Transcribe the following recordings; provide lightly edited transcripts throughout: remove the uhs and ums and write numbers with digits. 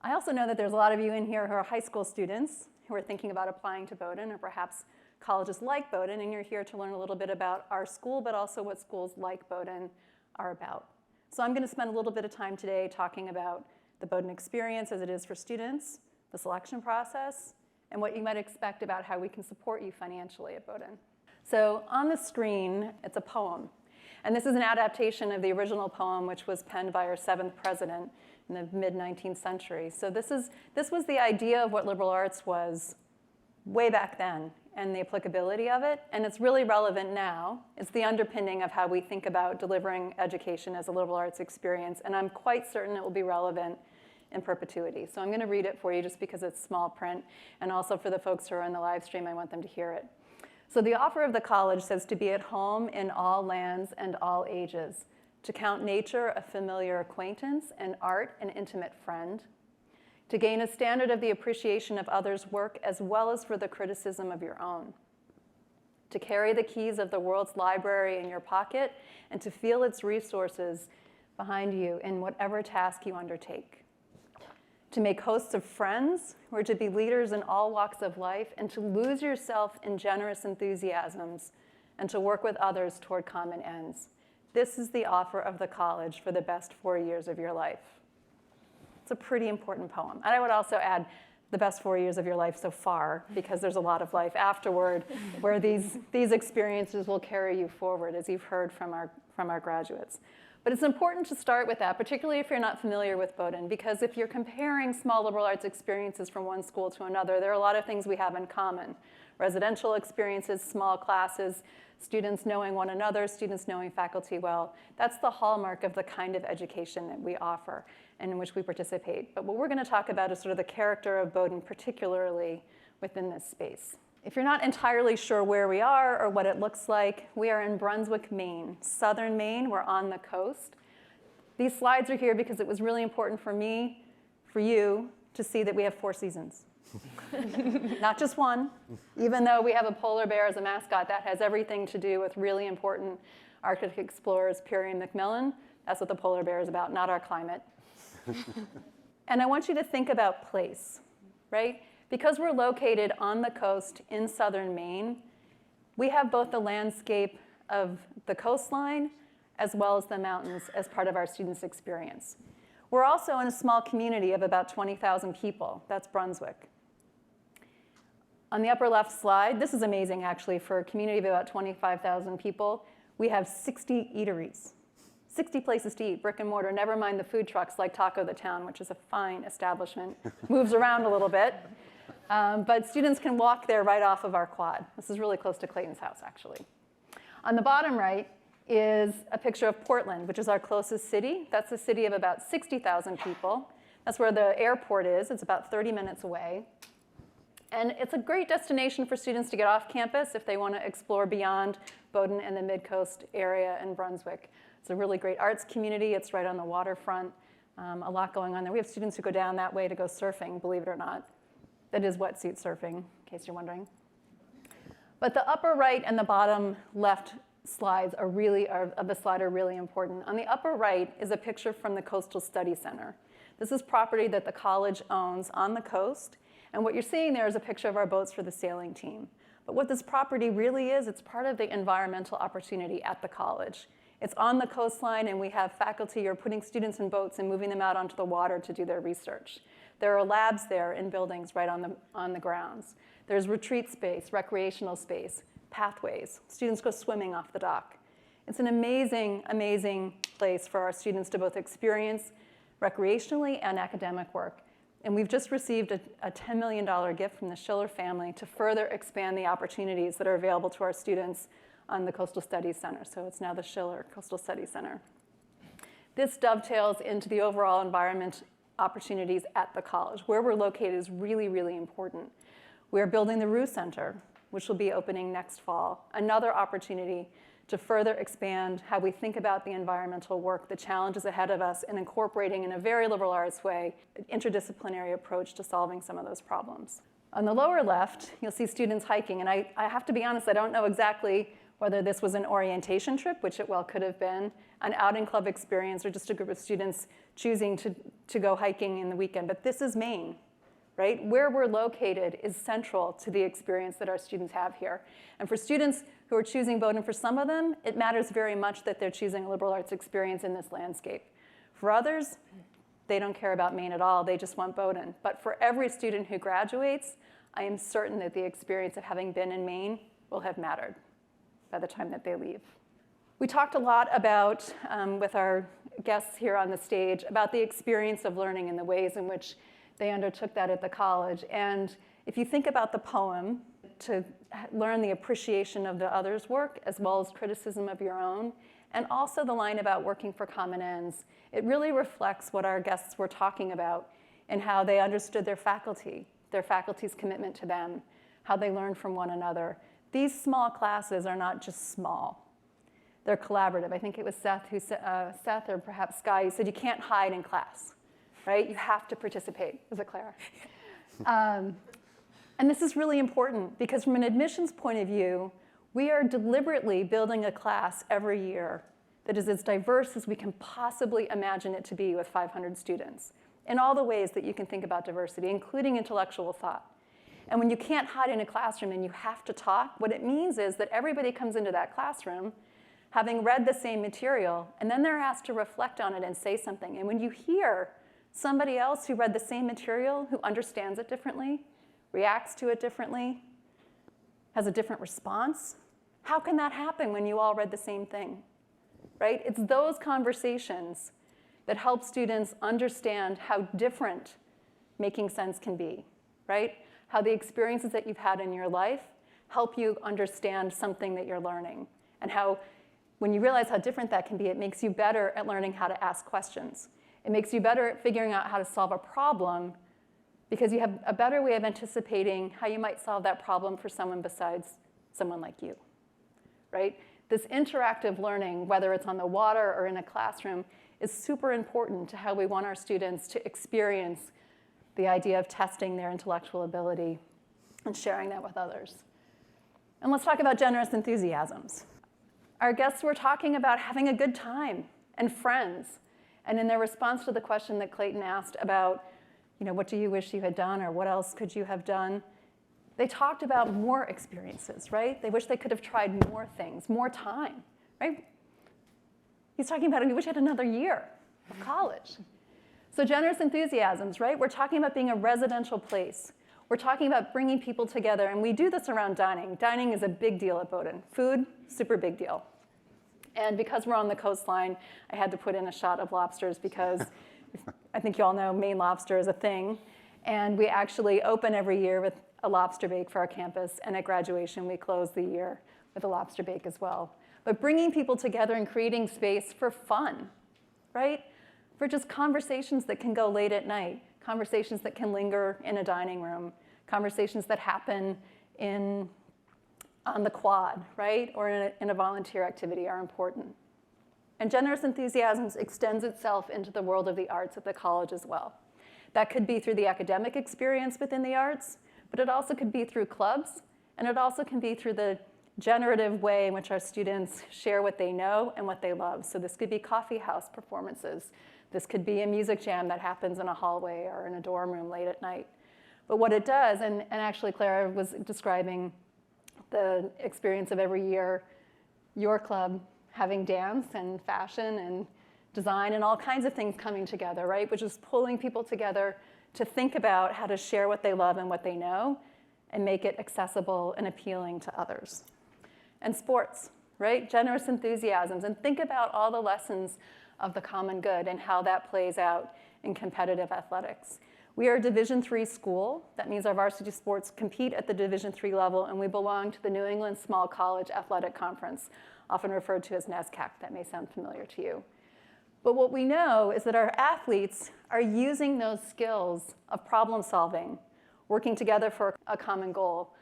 I also know that there's a lot of you in here who are high school students who are thinking about applying to Bowdoin, or perhaps colleges like Bowdoin, and you're here to learn a little bit about our school, but also what schools like Bowdoin are about. So I'm going to spend a little bit of time today talking about the Bowdoin experience as it is for students, the selection process, and what you might expect about how we can support you financially at Bowdoin. So on the screen, it's a poem. And this is an adaptation of the original poem, which was penned by our 7th president in the mid-19th century. So this was the idea of what liberal arts was way back then and the applicability of it. And it's really relevant now. It's the underpinning of how we think about delivering education as a liberal arts experience. And I'm quite certain it will be relevant in perpetuity. So I'm going to read it for you just because it's small print. And also for the folks who are on the live stream, I want them to hear it. So the offer of the college says to be at home in all lands and all ages, to count nature a familiar acquaintance and art an intimate friend, to gain a standard of the appreciation of others' work as well as for the criticism of your own, to carry the keys of the world's library in your pocket and to feel its resources behind you in whatever task you undertake, to make hosts of friends who are to be leaders in all walks of life and to lose yourself in generous enthusiasms and to work with others toward common ends. This is the offer of the college for the best 4 years of your life. It's a pretty important poem. And I would also add the best 4 years of your life so far, because there's a lot of life afterward where these experiences will carry you forward, as you've heard from our graduates. But it's important to start with that, particularly if you're not familiar with Bowdoin, because if you're comparing small liberal arts experiences from one school to another, there are a lot of things we have in common. Residential experiences, small classes, students knowing one another, students knowing faculty well. That's the hallmark of the kind of education that we offer and in which we participate. But what we're going to talk about is sort of the character of Bowdoin, particularly within this space. If you're not entirely sure where we are or what it looks like, we are in Brunswick, Maine, southern Maine. We're on the coast. These slides are here because it was really important for me, for you, to see that we have 4 seasons. Not just one. Even though we have a polar bear as a mascot, that has everything to do with really important Arctic explorers, Peary and Macmillan. That's what the polar bear is about, not our climate. And I want you to think about place, right? Because we're located on the coast in southern Maine, we have both the landscape of the coastline as well as the mountains as part of our students' experience. We're also in a small community of about 20,000 people. That's Brunswick. On the upper left slide, this is amazing actually, for a community of about 25,000 people, we have 60 eateries. 60 places to eat, brick and mortar, never mind the food trucks like Taco the Town, which is a fine establishment, moves around a little bit. But students can walk there right off of our quad. This is really close to Clayton's house, actually. On the bottom right is a picture of Portland, which is our closest city. That's a city of about 60,000 people. That's where the airport is. It's about 30 minutes away. And it's a great destination for students to get off campus if they want to explore beyond Bowdoin and the Mid-Coast area in Brunswick. It's a really great arts community. It's right on the waterfront. A lot going on there. We have students who go down that way to go surfing, believe it or not. That is wetsuit surfing, in case you're wondering. But the upper right and the bottom left slides of the slide are really important. On the upper right is a picture from the Coastal Study Center. This is property that the college owns on the coast. And what you're seeing there is a picture of our boats for the sailing team. But what this property really is, it's part of the environmental opportunity at the college. It's on the coastline, and we have faculty who are putting students in boats and moving them out onto the water to do their research. There are labs there in buildings right on the grounds. There's retreat space, recreational space, pathways. Students go swimming off the dock. It's an amazing, amazing place for our students to both experience recreationally and academic work. And we've just received a $10 million gift from the Schiller family to further expand the opportunities that are available to our students on the Coastal Studies Center. So it's now the Schiller Coastal Studies Center. This dovetails into the overall environment opportunities at the college. Where we're located is really, really important. We're building the Rue Center, which will be opening next fall. Another opportunity to further expand how we think about the environmental work, the challenges ahead of us, and incorporating in a very liberal arts way an interdisciplinary approach to solving some of those problems. On the lower left, you'll see students hiking. And I have to be honest, I don't know exactly whether this was an orientation trip, which it well could have been, an outing club experience, or just a group of students choosing to go hiking in the weekend. But this is Maine, right? Where we're located is central to the experience that our students have here. And for students who are choosing Bowdoin, for some of them, it matters very much that they're choosing a liberal arts experience in this landscape. For others, they don't care about Maine at all. They just want Bowdoin. But for every student who graduates, I am certain that the experience of having been in Maine will have mattered by the time that they leave. We talked a lot about, with our guests here on the stage, about the experience of learning and the ways in which they undertook that at the college. And if you think about the poem, to learn the appreciation of the other's work as well as criticism of your own, and also the line about working for common ends, it really reflects what our guests were talking about and how they understood their faculty's commitment to them, how they learned from one another. These small classes are not just small. They're collaborative. I think it was Seth or perhaps Sky who said you can't hide in class, right? You have to participate. Was it Clara? And this is really important because from an admissions point of view, we are deliberately building a class every year that is as diverse as we can possibly imagine it to be with 500 students in all the ways that you can think about diversity, including intellectual thought. And when you can't hide in a classroom and you have to talk, what it means is that everybody comes into that classroom having read the same material, and then they're asked to reflect on it and say something. And when you hear somebody else who read the same material, who understands it differently, reacts to it differently, has a different response, how can that happen when you all read the same thing, right? It's those conversations that help students understand how different making sense can be, right? How the experiences that you've had in your life help you understand something that you're learning. And how, when you realize how different that can be, it makes you better at learning how to ask questions. It makes you better at figuring out how to solve a problem because you have a better way of anticipating how you might solve that problem for someone besides someone like you, right? This interactive learning, whether it's on the water or in a classroom, is super important to how we want our students to experience the idea of testing their intellectual ability and sharing that with others. And let's talk about generous enthusiasms. Our guests were talking about having a good time and friends. And in their response to the question that Clayton asked about, what do you wish you had done or what else could you have done? They talked about more experiences, right? They wish they could have tried more things, more time, right? He's talking about, he wish he had another year of college. So generous enthusiasms, right? We're talking about being a residential place. We're talking about bringing people together, and we do this around dining. Dining is a big deal at Bowdoin. Food, super big deal. And because we're on the coastline, I had to put in a shot of lobsters because I think you all know Maine lobster is a thing. And we actually open every year with a lobster bake for our campus, and at graduation, we close the year with a lobster bake as well. But bringing people together and creating space for fun, right? For just conversations that can go late at night, conversations that can linger in a dining room, conversations that happen on the quad, right? Or in a volunteer activity are important. And generous enthusiasms extends itself into the world of the arts at the college as well. That could be through the academic experience within the arts, but it also could be through clubs, and it also can be through the generative way in which our students share what they know and what they love. So this could be coffee house performances. This could be a music jam that happens in a hallway or in a dorm room late at night. But what it does, and actually Clara was describing the experience of every year, your club having dance and fashion and design and all kinds of things coming together, right? Which is pulling people together to think about how to share what they love and what they know and make it accessible and appealing to others. And sports, right? Generous enthusiasms. And think about all the lessons of the common good and how that plays out in competitive athletics. We are a Division III school. That means our varsity sports compete at the Division III level, and we belong to the New England Small College Athletic Conference, often referred to as NESCAC. That may sound familiar to you. But what we know is that our athletes are using those skills of problem solving, working together for a common goal,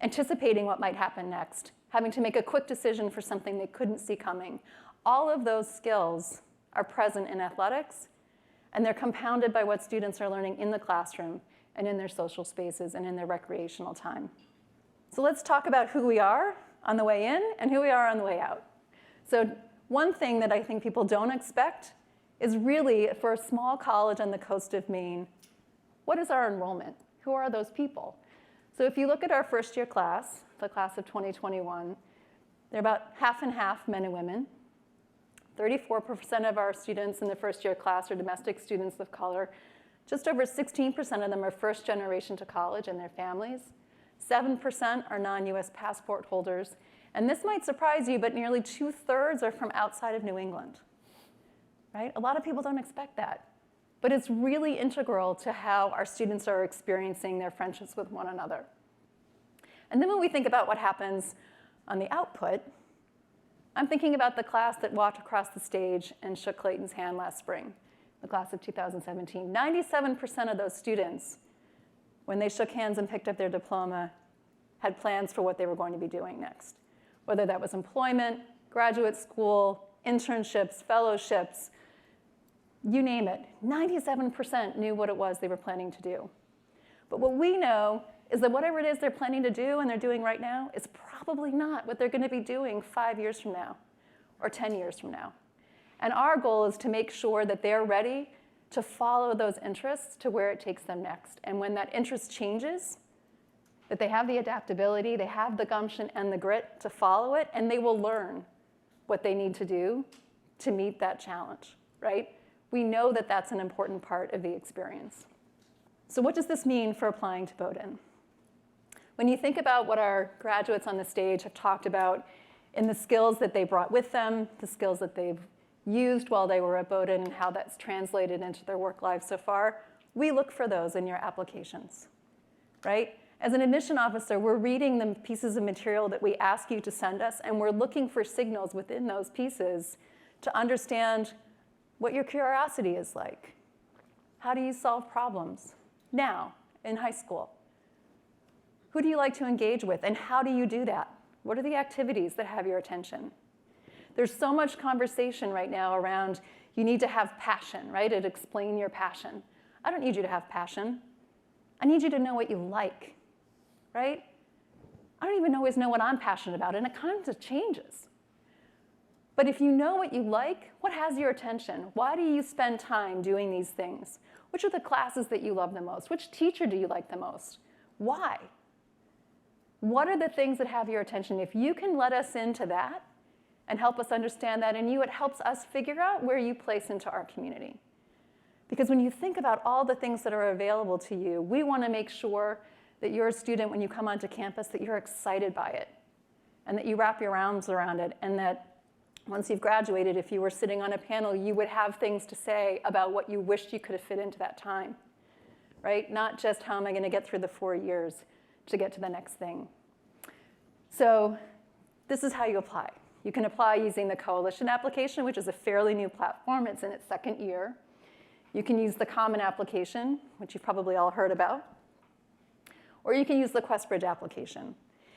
anticipating what might happen next, having to make a quick decision for something they couldn't see coming. All of those skills are present in athletics, and they're compounded by what students are learning in the classroom and in their social spaces and in their recreational time. So let's talk about who we are on the way in and who we are on the way out. So one thing that I think people don't expect is really, for a small college on the coast of Maine, what is our enrollment? Who are those people? So if you look at our first-year class, the class of 2021, they're about half and half men and women. 34% of our students in the first-year class are domestic students of color. Just over 16% of them are first generation to college and their families. 7% are non-US passport holders. And this might surprise you, but nearly 2/3 are from outside of New England, right? A lot of people don't expect that. But it's really integral to how our students are experiencing their friendships with one another. And then when we think about what happens on the output, I'm thinking about the class that walked across the stage and shook Clayton's hand last spring, the class of 2017. 97% of those students, when they shook hands and picked up their diploma, had plans for what they were going to be doing next. Whether that was employment, graduate school, internships, fellowships, you name it. 97% knew what it was they were planning to do. But what we know is that whatever it is they're planning to do and they're doing right now is probably not what they're going to be doing 5 years from now or 10 years from now. And our goal is to make sure that they're ready to follow those interests to where it takes them next. And when that interest changes, that they have the adaptability, they have the gumption and the grit to follow it, and they will learn what they need to do to meet that challenge, right? We know that that's an important part of the experience. So what does this mean for applying to Bowdoin? When you think about what our graduates on the stage have talked about in the skills that they brought with them, the skills that they've used while they were at Bowdoin, and how that's translated into their work lives so far, we look for those in your applications, right? As an admission officer, we're reading the pieces of material that we ask you to send us, and we're looking for signals within those pieces to understand what your curiosity is like. How do you solve problems now in high school? Who do you like to engage with, and how do you do that? What are the activities that have your attention? There's so much conversation right now around you need to have passion, right? And explain your passion. I don't need you to have passion. I need you to know what you like, right? I don't even always know what I'm passionate about, and it kind of changes. But if you know what you like, what has your attention? Why do you spend time doing these things? Which are the classes that you love the most? Which teacher do you like the most? Why? What are the things that have your attention? If you can let us into that and help us understand that in you, it helps us figure out where you place into our community. Because when you think about all the things that are available to you, we want to make sure that you're a student, when you come onto campus, that you're excited by it, and that you wrap your arms around it, and that once you've graduated, if you were sitting on a panel, you would have things to say about what you wished you could have fit into that time, right? Not just how am I going to get through the 4 years to get to the next thing. So this is how you apply. You can apply using the Coalition application, which is a fairly new platform. It's in its second year. You can use the Common application, which you've probably all heard about. Or you can use the QuestBridge application.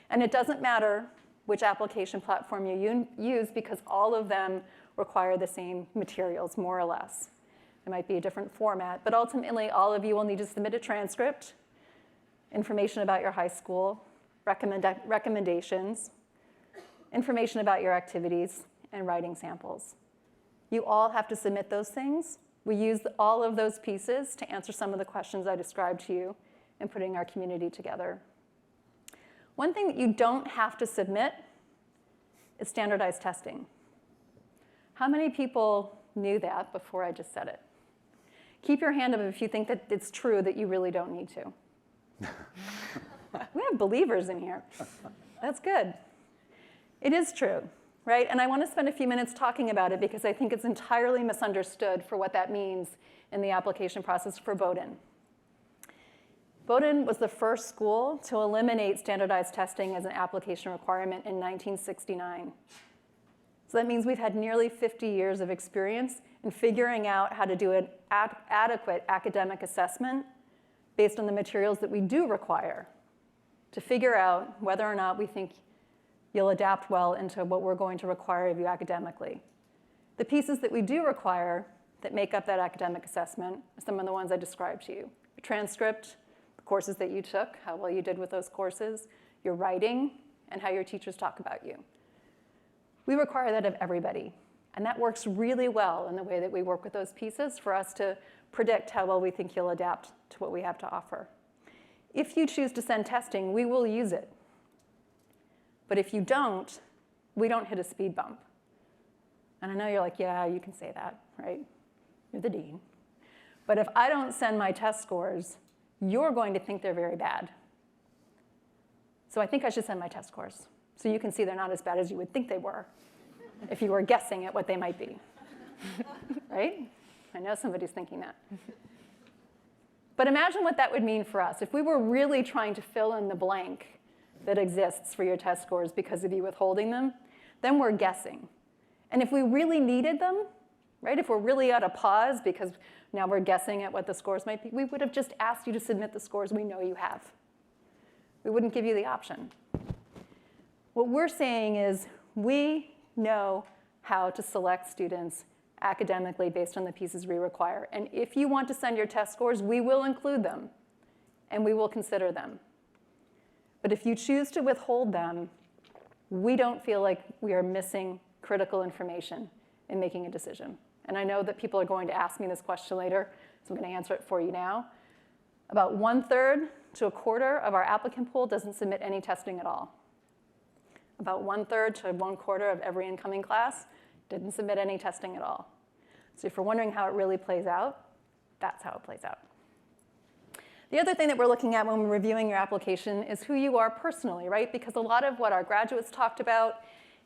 And it doesn't matter which application platform you use, because all of them require the same materials, more or less. It might be a different format, but ultimately all of you will need to submit a transcript, information about your high school, recommendations, information about your activities, and writing samples. You all have to submit those things. We use all of those pieces to answer some of the questions I described to you in putting our community together. One thing that you don't have to submit is standardized testing. How many people knew that before I just said it? Keep your hand up if you think that it's true that you really don't need to. We have believers in here. That's good. It is true, right? And I want to spend a few minutes talking about it because I think it's entirely misunderstood for what that means in the application process for Bowdoin. Bowdoin was the first school to eliminate standardized testing as an application requirement in 1969. So that means we've had nearly 50 years of experience in figuring out how to do an adequate academic assessment based on the materials that we do require to figure out whether or not we think you'll adapt well into what we're going to require of you academically. The pieces that we do require that make up that academic assessment are some of the ones I described to you. Your transcript, the courses that you took, how well you did with those courses, your writing, and how your teachers talk about you. We require that of everybody. And that works really well in the way that we work with those pieces for us to predict how well we think you'll adapt to what we have to offer. If you choose to send testing, we will use it. But if you don't, we don't hit a speed bump. And I know you're like, yeah, you can say that, right? You're the dean. But if I don't send my test scores, you're going to think they're very bad. So I think I should send my test scores, so you can see they're not as bad as you would think they were if you were guessing at what they might be, right? I know somebody's thinking that. But imagine what that would mean for us. If we were really trying to fill in the blank that exists for your test scores because of you withholding them, then we're guessing. And if we really needed them, right, if we're really at a pause because now we're guessing at what the scores might be, we would have just asked you to submit the scores we know you have. We wouldn't give you the option. What we're saying is we know how to select students academically based on the pieces we require. And if you want to send your test scores, we will include them, and we will consider them. But if you choose to withhold them, we don't feel like we are missing critical information in making a decision. And I know that people are going to ask me this question later, so I'm going to answer it for you now. About 1/3 to 1/4 of our applicant pool doesn't submit any testing at all. About 1/3 to 1/4 of every incoming class didn't submit any testing at all. So if you're wondering how it really plays out, that's how it plays out. The other thing that we're looking at when we're reviewing your application is who you are personally, right? Because a lot of what our graduates talked about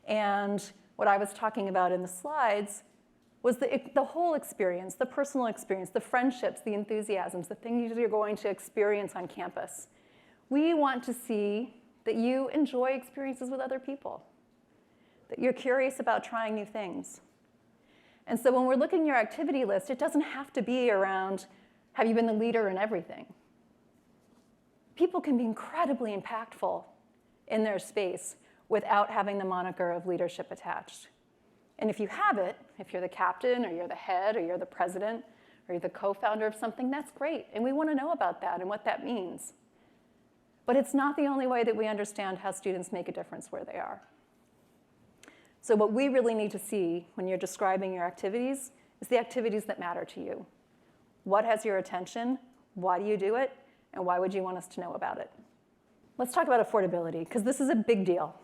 and what I was talking about in the slides was the whole experience, the personal experience, the friendships, the enthusiasms, the things you're going to experience on campus. We want to see that you enjoy experiences with other people, that you're curious about trying new things. And so when we're looking at your activity list, it doesn't have to be around, have you been the leader in everything? People can be incredibly impactful in their space without having the moniker of leadership attached. And if you have it, if you're the captain or you're the head or you're the president or you're the co-founder of something, that's great. And we want to know about that and what that means. But it's not the only way that we understand how students make a difference where they are. So what we really need to see when you're describing your activities is the activities that matter to you. What has your attention? Why do you do it? And why would you want us to know about it? Let's talk about affordability, because this is a big deal,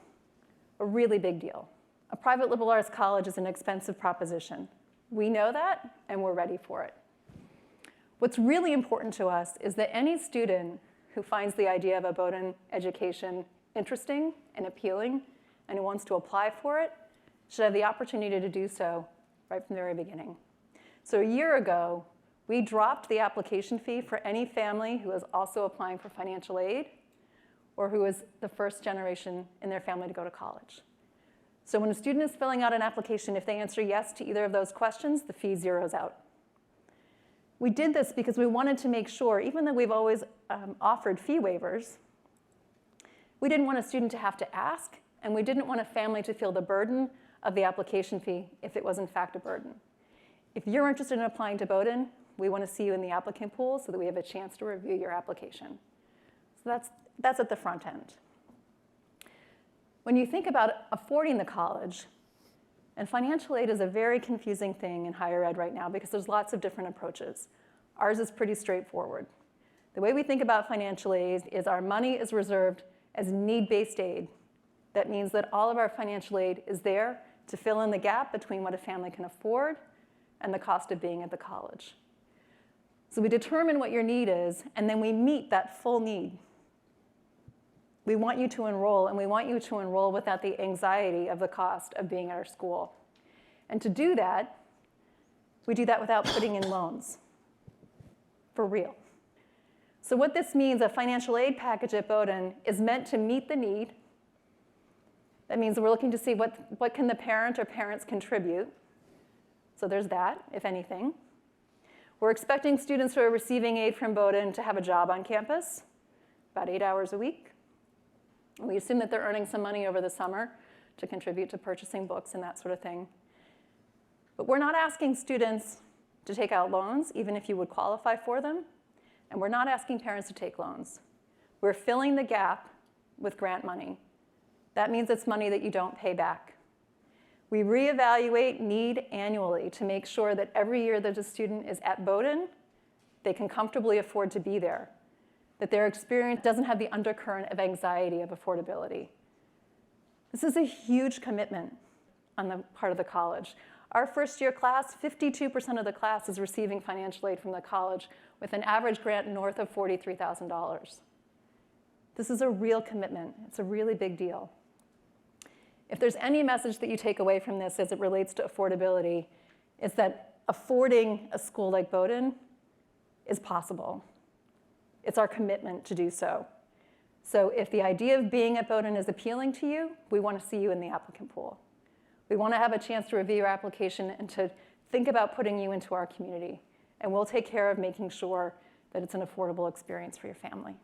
a really big deal. A private liberal arts college is an expensive proposition. We know that, and we're ready for it. What's really important to us is that any student who finds the idea of a Bowdoin education interesting and appealing and who wants to apply for it should have the opportunity to do so right from the very beginning. So a year ago, we dropped the application fee for any family who is also applying for financial aid or who is the first generation in their family to go to college. So when a student is filling out an application, if they answer yes to either of those questions, the fee zeroes out. We did this because we wanted to make sure, even though we've always offered fee waivers, we didn't want a student to have to ask, and we didn't want a family to feel the burden of the application fee if it was in fact a burden. If you're interested in applying to Bowdoin, we want to see you in the applicant pool so that we have a chance to review your application. So that's at the front end. When you think about affording the college, and financial aid is a very confusing thing in higher ed right now because there's lots of different approaches. Ours is pretty straightforward. The way we think about financial aid is our money is reserved as need-based aid. That means that all of our financial aid is there to fill in the gap between what a family can afford and the cost of being at the college. So we determine what your need is, and then we meet that full need. We want you to enroll, and we want you to enroll without the anxiety of the cost of being at our school. And to do that, we do that without putting in loans, for real. So what this means, a financial aid package at Bowdoin is meant to meet the need. That means we're looking to see what can the parent or parents contribute. So there's that, if anything. We're expecting students who are receiving aid from Bowdoin to have a job on campus, about 8 hours a week. We assume that they're earning some money over the summer to contribute to purchasing books and that sort of thing. But we're not asking students to take out loans, even if you would qualify for them. And we're not asking parents to take loans. We're filling the gap with grant money. That means it's money that you don't pay back. We reevaluate need annually to make sure that every year that a student is at Bowdoin, they can comfortably afford to be there, that their experience doesn't have the undercurrent of anxiety of affordability. This is a huge commitment on the part of the college. Our first-year class, 52% of the class is receiving financial aid from the college with an average grant north of $43,000. This is a real commitment. It's a really big deal. If there's any message that you take away from this as it relates to affordability, it's that affording a school like Bowdoin is possible. It's our commitment to do so. So if the idea of being at Bowdoin is appealing to you, we want to see you in the applicant pool. We want to have a chance to review your application and to think about putting you into our community. And we'll take care of making sure that it's an affordable experience for your family.